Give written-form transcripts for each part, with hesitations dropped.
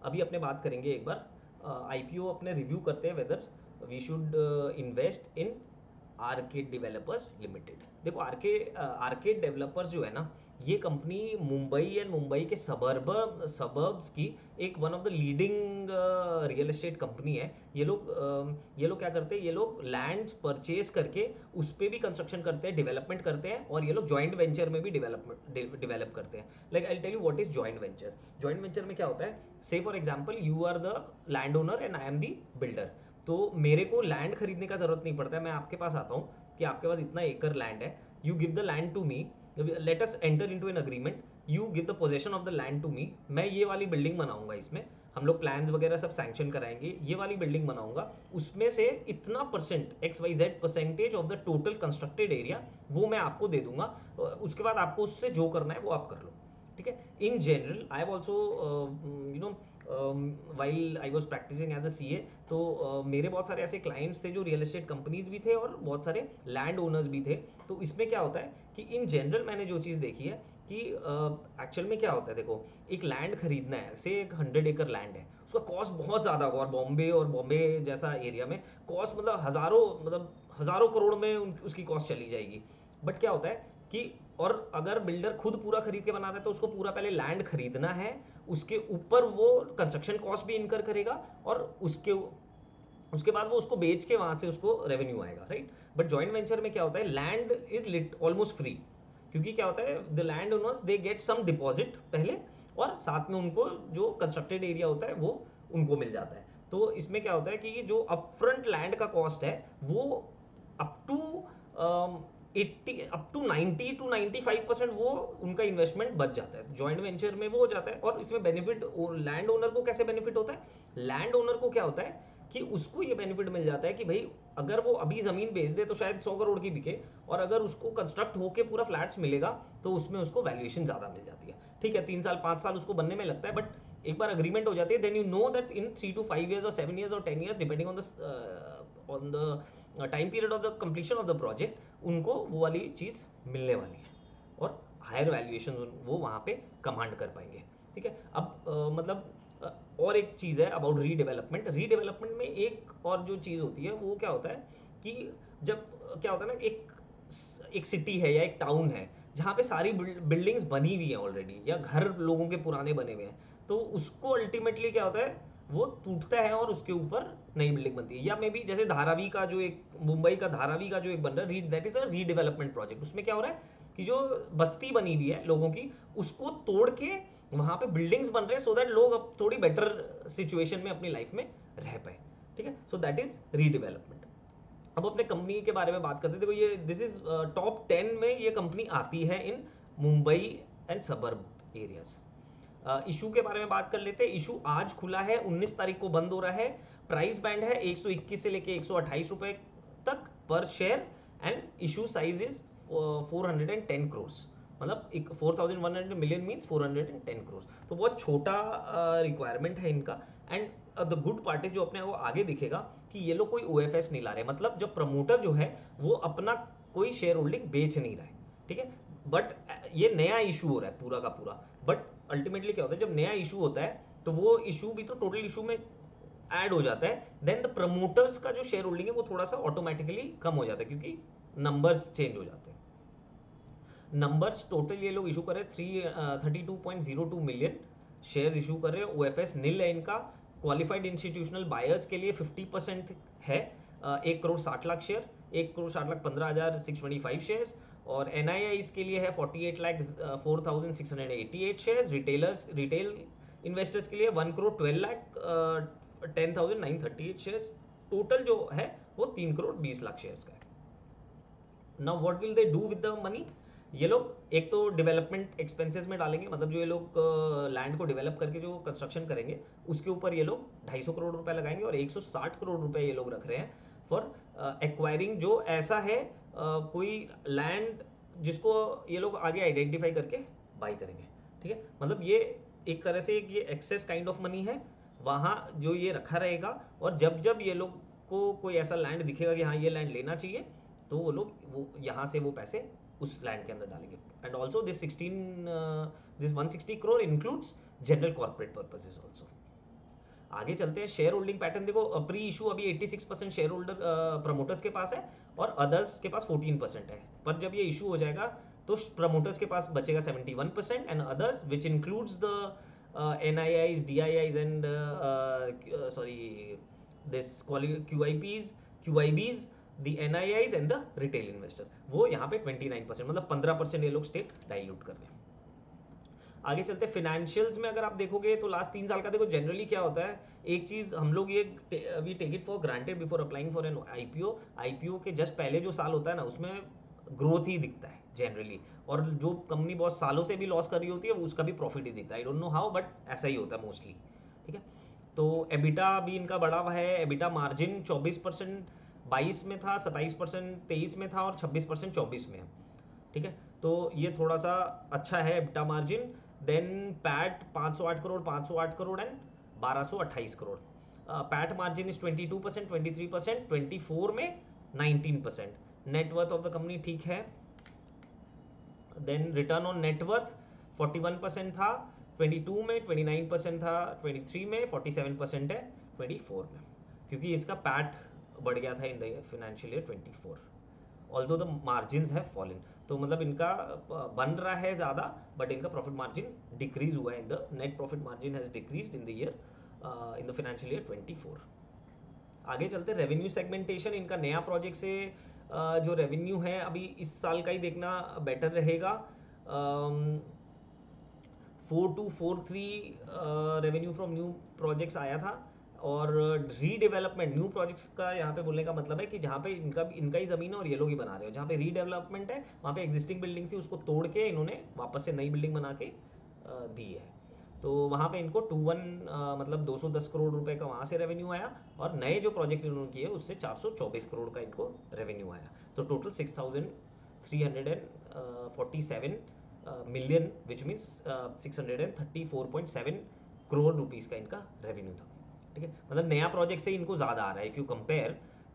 अभी अपने बात करेंगे एक बार आईपीओ अपने रिव्यू करते हैं whether we should invest in Arcade Developers Limited. देखो आर्केड डेवलपर्स जो है ना, ये कंपनी मुंबई एंड मुंबई के सबर्ब्स की एक one of the leading real estate company है। ये लोग क्या करते हैं, ये लोग लैंड परचेज करके उस पर भी कंस्ट्रक्शन करते हैं, डेवलपमेंट करते हैं, और ये लोग जॉइंट वेंचर में भी डेवलप करते हैं। Like I tell you what is joint venture. Joint venture में क्या होता है, say for example you are the land owner and I am the builder. तो मेरे को लैंड खरीदने का जरूरत नहीं पड़ता है, मैं आपके पास आता हूँ कि आपके पास इतना एकड़ लैंड है, you give the land to me, let us enter into an agreement, you give the possession of the land to me, मैं ये वाली बिल्डिंग बनाऊंगा, इसमें हम लोग प्लान्स वगैरह सब सैंक्शन कराएंगे, ये वाली बिल्डिंग बनाऊंगा, उसमें से इतना percent XYZ percentage of the total constructed area वो मैं आपको दे दूंगा, उसके बाद आपको उससे जो करना है वो आप कर लो। ठीक है। In general I have also you know while I was practising as a CA, तो मेरे बहुत सारे ऐसे क्लाइंट्स थे जो रियल एस्टेट कंपनीज भी थे और बहुत सारे लैंड ओनर्स भी थे। तो इसमें क्या होता है कि इन जनरल मैंने जो चीज़ देखी है कि एक्चुअल में क्या होता है, देखो एक लैंड खरीदना है, से एक 100 एकड़ लैंड है, उसका कॉस्ट बहुत ज़्यादा होगा, और बॉम्बे जैसा एरिया में कॉस्ट मतलब हज़ारों करोड़ में उसकी कॉस्ट चली जाएगी। बट क्या होता है कि और अगर बिल्डर खुद पूरा खरीद के बना रहा है तो उसको पूरा पहले लैंड खरीदना है, उसके ऊपर वो कंस्ट्रक्शन कॉस्ट भी इनकर करेगा, और उसके बाद वो उसको बेच के वहां से उसको रेवेन्यू आएगा, राइट। बट जॉइंट वेंचर में क्या होता है, land is lit almost free, क्योंकि क्या होता है the land owners they get some deposit पहले, और साथ में उनको जो कंस्ट्रक्टेड एरिया होता है वो उनको मिल जाता है। तो इसमें क्या होता है कि जो अपफ्रंट लैंड का कॉस्ट है वो up to 80 up to 90 to 95% वो उनका इन्वेस्टमेंट बच जाता है, जॉइंट वेंचर में वो हो जाता है। और इसमें बेनिफिट लैंड ओनर को कैसे बेनिफिट होता है, लैंड ओनर को क्या होता है कि उसको ये बेनिफिट मिल जाता है कि भाई अगर वो अभी ज़मीन बेच दे तो शायद 100 करोड़ की बिके, और अगर उसको कंस्ट्रक्ट होके पूरा फ्लैट्स मिलेगा तो उसमें उसको वैल्यूएशन ज़्यादा मिल जाती है। ठीक है, 3 साल 5 साल उसको बनने में लगता है, बट एक बार अग्रीमेंट हो जाती है, then you know that in 3 to 5 years और 7 years और 10 years depending on the time period of the completion of the project उनको वो वाली चीज़ मिलने वाली है, और हायर वैल्यूएशन वो वहाँ पे कमांड कर पाएंगे। ठीक है। अब और एक चीज़ है अबाउट रीडेवलपमेंट में एक और जो चीज़ होती है वो क्या होता है कि जब क्या होता है ना कि एक सिटी है या एक टाउन है जहाँ पे सारी बिल्डिंग्स बनी हुई हैं ऑलरेडी, या घर लोगों के पुराने बने हुए हैं, तो उसको अल्टीमेटली क्या होता है वो टूटता है और उसके ऊपर नई बिल्डिंग बनती है। या मे बी जैसे धारावी का जो एक मुंबई का धारावी का जो एक बन रहा है, that is a redevelopment project. उसमें क्या हो रहा है कि जो बस्ती बनी हुई है लोगों की उसको तोड़ के वहां पे बिल्डिंग्स बन रहे हैं, सो दैट लोग अब थोड़ी बेटर सिचुएशन में अपनी लाइफ में रह पाए। ठीक है, सो दैट इज रीडेवलपमेंट। अब अपने कंपनी के बारे में बात करते हैं। देखो ये दिस इज टॉप 10 में ये कंपनी आती है in Mumbai and suburb areas. Issue के बारे में बात कर लेते हैं। इशू आज खुला है, 19 तारीख को बंद हो रहा है। प्राइस बैंड है 121 से लेके 128 रुपए तक पर share, and issue size is 410 crore, मतलब 4100 मिलियन मीन्स 410 करोड़, तो बहुत छोटा रिक्वायरमेंट है इनका। एंड द गुड पार्ट है जो अपने को आगे दिखेगा कि ये लोग कोई OFS नहीं ला रहे, मतलब जो प्रमोटर जो है वो अपना कोई शेयर होल्डिंग बेच नहीं रहा है। ठीक है, बट ये नया इशू हो रहा है पूरा का पूरा। बट अल्टीमेटली क्या होता है जब नया इशू होता है तो वो इशू भी तो टोटल इशू में ऐड हो जाता है, देन द प्रमोटर्स का जो शेयर होल्डिंग है वो थोड़ा सा ऑटोमेटिकली कम हो जाता है क्योंकि नंबर्स चेंज हो जाते हैं। नंबर्स टोटल ये लोग इशू कर रहे हैं 32.02 मिलियन शेयर्स इशू कर रहे हैं। OFS नील है इनका। क्वालिफाइड इंस्टीट्यूशनल बायर्स के लिए 50% है, 1 करोड़ 60 लाख शेयर, 1 करोड़ 60 लाख 15,625 शेयर्स। और NII के लिए है 48 लाख 4,688 शेयर्स। रिटेल इन्वेस्टर्स के लिए 1 करोड़ 12 लाख 10,938 शेयर्स। टोटल जो है वो 3 करोड़ 20 लाख शेयर्स का है। Now what will they do with the money, ये लोग एक तो डेवलपमेंट एक्सपेंसेस में डालेंगे, मतलब जो ये लोग लैंड को डेवलप करके जो कंस्ट्रक्शन करेंगे उसके ऊपर ये लोग 250 करोड़ रुपए लगाएंगे, और 160 करोड़ रुपए ये लोग रख रहे हैं फॉर एक्वायरिंग जो ऐसा है कोई लैंड जिसको ये लोग आगे आइडेंटिफाई करके बाई करेंगे। ठीक है, मतलब ये एक तरह से ये एक्सेस काइंड ऑफ मनी है, वहाँ जो ये रखा रहेगा, और जब जब ये लोग को कोई ऐसा लैंड दिखेगा कि हाँ ये लैंड लेना चाहिए तो वो लोग वो यहाँ से वो पैसे उस लैंड के अंदर डालेंगे। And also this 160 crore includes general corporate purposes also. आगे चलते हैं शेयर होल्डिंग पैटर्न। देखो प्री इशू अभी 86% शेयर होल्डर प्रमोटर्स के पास है और अदर्स के पास 14% है, पर जब ये इशू हो जाएगा तो प्रमोटर्स के पास बचेगा 71% and others which includes the NIIs, DIIs and sorry this QIPs, QIBs, the NIIs and the retail investor, वो यहाँ पे 29%, मतलब 15% ये लोग स्टेक डाइल्यूट कर रहे हैं। आगे चलते हैं फिनेंशियल्स में। अगर आप देखोगे तो लास्ट 3 साल का देखो जनरली क्या होता है, एक चीज़ हम लोग ये we take it for granted before applying for an IPO के जस्ट पहले जो साल होता है ना उसमें ग्रोथ ही दिखता है जनरली, और जो कंपनी बहुत सालों से भी लॉस कर रही होती है उसका भी प्रॉफिट ही दिखता है। I don't know how but ऐसा ही होता है मोस्टली, ठीक है। तो एबिटा भी इनका बढ़ा हुआ है, एबिटा मार्जिन 24% 22 में था, 27% 23 में था और 26% 24 में है, ठीक है। तो ये थोड़ा सा अच्छा है EBITDA margin. Then PAT 508 crore, 508 crore and 1228 crore. PAT margin is 22%, 23%, 24 में 19%। नेटवर्थ ऑफ द कंपनी ठीक है। देन रिटर्न ऑन नेटवर्थ 41% था 22 में, 29% था 23 में, 47% है 24 में, क्योंकि इसका पैट बढ़ गया था in the financial year 24, although the margins have fallen. तो मतलब इनका बन रहा है ज़्यादा बट इनका प्रॉफिट मार्जिन डिक्रीज हुआ है, in the net profit margin has decrease in the year in the financial year 24। आगे चलते रेवेन्यू सेगमेंटेशन। इनका नया प्रोजेक्ट से जो रेवेन्यू है अभी इस साल का ही देखना बेटर रहेगा। 4243 रेवेन्यू फ्रॉम न्यू प्रोजेक्ट्स आया था, और रीडेवलपमेंट न्यू प्रोजेक्ट्स का यहाँ पे बोलने का मतलब है कि जहाँ पे इनका ही ज़मीन है और ये लोग ही बना रहे हो, जहाँ पे रीडेवलपमेंट है वहाँ पे एग्जिस्टिंग बिल्डिंग थी उसको तोड़ के इन्होंने वापस से नई बिल्डिंग बना के दी है। तो वहाँ पे इनको मतलब 210 करोड़ रुपए का वहाँ से रेवेन्यू आया, और नए जो प्रोजेक्ट इन्होंने किए उससे 424 करोड़ का इनको रेवेन्यू आया। तो total 6347 million which means 634.7 crore rupees का इनका रेवेन्यू था, ठीक है। मतलब नया प्रोजेक्ट से इनको ज़्यादा आ रहा है इफ़ यू कंपेयर,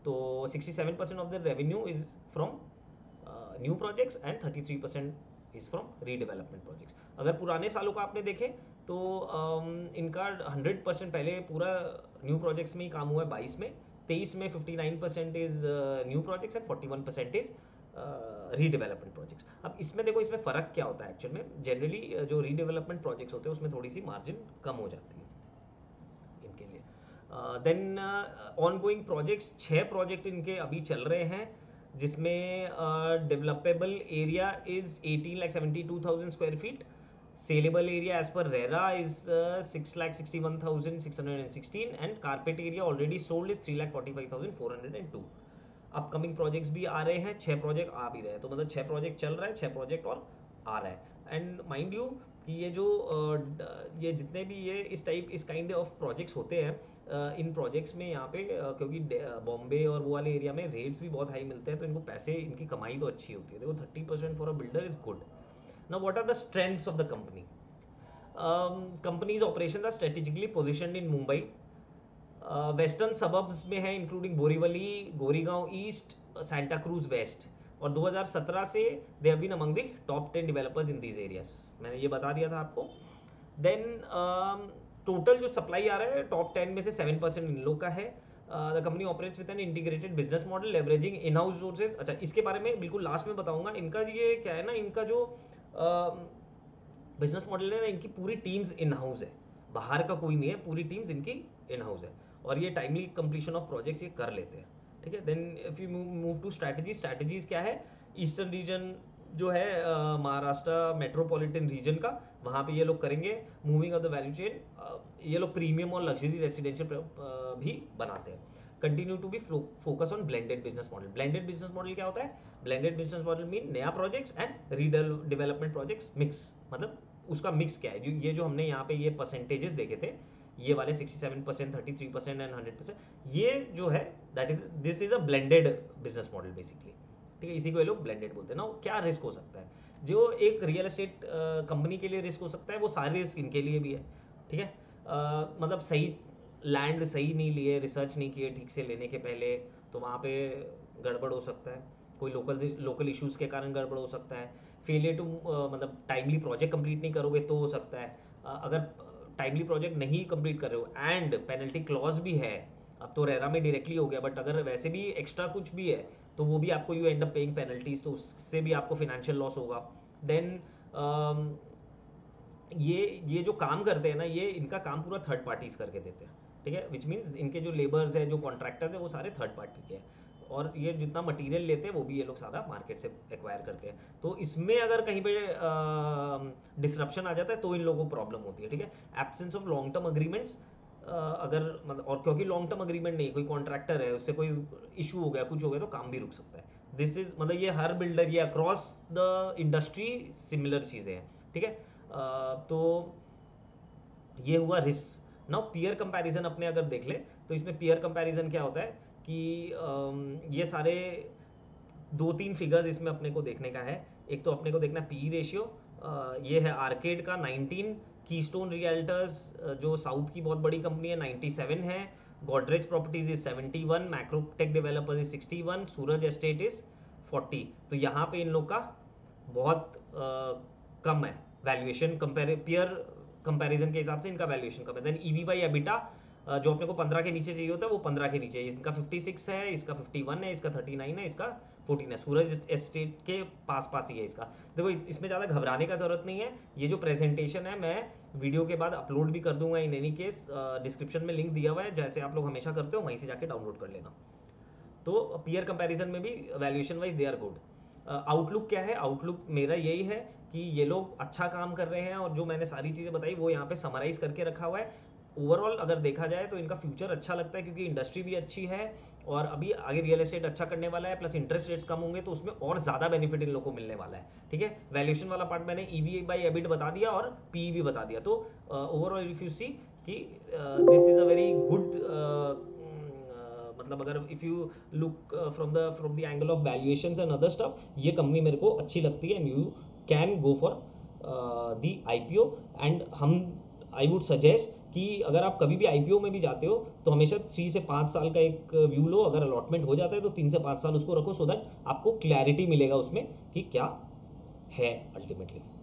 तो 67% of the revenue is from new projects and 33% is from redevelopment projects. अगर पुराने सालों का आपने देखे तो इनका 100% पहले पूरा न्यू प्रोजेक्ट्स में ही काम हुआ है 22 में, 23 में 59% is new projects and 41% is redevelopment projects. अब इसमें देखो इसमें फ़र्क क्या होता है एक्चुअल में, जनरली जो रीडेवलपमेंट प्रोजेक्ट्स होते हैं उसमें थोड़ी सी मार्जिन कम हो जाती है इनके लिए। Then ongoing projects 6 project इनके अभी चल रहे हैं, जिसमें developable area is 18,72,000 square feet, saleable area as per RERA is 6,61,616 and carpet area already sold is 3,45,402। Upcoming projects भी आ रहे हैं, 6 प्रोजेक्ट आ भी रहे हैं, तो मतलब 6 प्रोजेक्ट चल रहा है, 6 प्रोजेक्ट और आ रहा है। एंड माइंड यू कि ये जो ये जितने भी ये इस काइंड ऑफ प्रोजेक्ट्स होते हैं, इन प्रोजेक्ट्स में यहाँ पे क्योंकि बॉम्बे और वो वाले एरिया में रेट्स भी बहुत हाई मिलते हैं, तो इनको पैसे इनकी कमाई तो अच्छी होती है। देखो 30% for a builder is good. Now what are the strengths of the company? Company's operations are strategically positioned in Mumbai, western suburbs में है including Borivali, Goregaon East, Santa Cruz West, और 2017 से they have been among the top 10 developers in these areas. मैंने ये बता दिया था आपको। देन टोटल जो सप्लाई आ रहा है टॉप 10 में से 7% इन लोग का है। The company operates with an integrated business model leveraging in house resources. अच्छा, इसके बारे में बिल्कुल लास्ट में बताऊंगा। इनका ये क्या है ना, इनका जो बिजनेस मॉडल है ना, इनकी पूरी टीम्स इन हाउस है, बाहर का कोई नहीं है, पूरी टीम्स इनकी इन हाउस है, और ये टाइमली कंप्लीशन ऑफ प्रोजेक्ट्स ये कर लेते हैं, ठीक है। Then if you move to strategies क्या है, ईस्टर्न रीजन जो है महाराष्ट्र मेट्रोपॉलिटन रीजन का, वहाँ पे ये लोग करेंगे moving of the value chain. ये लोग प्रीमियम और लग्जरी रेसिडेंशियल भी बनाते हैं। Continue to be focus on blended business model. Blended business model क्या होता है? ब्लेंडेड बिजनेस मॉडल मीन नया projects and redevelopment projects mix, मतलब उसका मिक्स क्या है, जो हमने यहाँ पे ये परसेंटेजेस देखे थे, ये वाले 67%, 33% एंड 100%, ये जो है that is this is a blended business model basically, ठीक है। इसी को ये लोग ब्लेंडेड बोलते हैं ना। क्या रिस्क हो सकता है? जो एक रियल एस्टेट कंपनी के लिए रिस्क हो सकता है, वो सारे रिस्क इनके लिए भी है, ठीक है। मतलब सही लैंड सही नहीं लिए, रिसर्च नहीं किए ठीक से लेने के पहले, तो वहाँ पे गड़बड़ हो सकता है, कोई लोकल इश्यूज़ के कारण गड़बड़ हो सकता है। फेलियर टू मतलब टाइमली प्रोजेक्ट कंप्लीट नहीं करोगे तो हो सकता है। अगर टाइमली प्रोजेक्ट नहीं कंप्लीट कर रहे हो एंड पेनल्टी क्लॉज भी है, अब तो रेरा में डायरेक्टली हो गया, बट अगर वैसे भी एक्स्ट्रा कुछ भी है तो वो भी आपको you and up paying penalties, तो उससे भी आपको फिनेंशियल लॉस होगा। देन ये जो काम करते हैं ना, ये इनका काम पूरा थर्ड पार्टीज करके देते हैं, ठीक है, विच मीन्स इनके जो लेबर्स है, जो कॉन्ट्रैक्टर्स है, वो सारे थर्ड पार्टी के हैं, और ये जितना मटेरियल लेते हैं वो भी ये लोग सारा मार्केट से एक्वायर करते हैं। तो इसमें अगर कहीं पे डिसरप्शन आ जाता है तो इन लोगों को प्रॉब्लम होती है, ठीक है। Absence of long term agreements, अगर मतलब, और क्योंकि लॉन्ग टर्म अग्रीमेंट नहीं, कोई कॉन्ट्रैक्टर है उससे कोई इशू हो गया, कुछ हो गया, तो काम भी रुक सकता है। दिस इज मतलब ये हर बिल्डर, ये अक्रॉस द इंडस्ट्री सिमिलर चीज़ें हैं, ठीक है। तो ये हुआ रिस्क। नाउ पीयर कंपैरिजन अपने अगर देख ले तो इसमें पीयर कंपैरिजन क्या होता है कि ये सारे 2-3 फिगर्स इसमें अपने को देखने का है। एक तो अपने को देखना है पी रेशियो, ये है आर्केड का 19, कीस्टोन रियल्टर्स जो साउथ की बहुत बड़ी कंपनी है 97 है, Godrej properties is 71, Macrotech developers is 61, Suraj estate is 40। तो यहाँ पे इन लोग का बहुत कम है वैल्यूएशन, पीयर कंपैरिजन के हिसाब से इनका वैल्यूएशन कम है। देन ईवी बाई एबिटा जो अपने को 15 के नीचे चाहिए होता है वो 15 के नीचे है, इनका 56 है, इसका 51 है, इसका 39 है, इसका 14 है, सूरज एस्टेट के पास पास ही है इसका। देखो इसमें ज़्यादा घबराने का ज़रूरत नहीं है। ये जो प्रेजेंटेशन है मैं वीडियो के बाद अपलोड भी कर दूंगा, इन एनी केस डिस्क्रिप्शन में लिंक दिया हुआ है, जैसे आप लोग हमेशा करते हो वहीं से जाके डाउनलोड कर लेना। तो पीयर कंपैरिजन में भी valuation wise they are good. Outlook क्या है, आउटलुक मेरा यही है कि ये लोग अच्छा काम कर रहे हैं, और जो मैंने सारी चीज़ें बताई वो यहाँ पे समराइज करके रखा हुआ है। ओवरऑल अगर देखा जाए तो इनका फ्यूचर अच्छा लगता है, क्योंकि इंडस्ट्री भी अच्छी है और अभी आगे रियल एस्टेट अच्छा करने वाला है, प्लस इंटरेस्ट रेट्स कम होंगे तो उसमें और ज़्यादा बेनिफिट इन लोगों को मिलने वाला है, ठीक है। वैल्यूएशन वाला पार्ट मैंने ईवी बाई एबिट बता दिया और पी भी बता दिया। तो ओवरऑल इफ यू सी कि this is a very good, मतलब अगर if you look from the angle of valuations and other stuff, ये कंपनी मेरे को अच्छी लगती है and you can go for the IPO. And I would suggest कि अगर आप कभी भी आईपीओ में भी जाते हो तो हमेशा 3 से 5 साल का एक व्यू लो, अगर अलॉटमेंट हो जाता है तो 3 से 5 साल उसको रखो, सो दैट आपको क्लैरिटी मिलेगा उसमें कि क्या है अल्टीमेटली।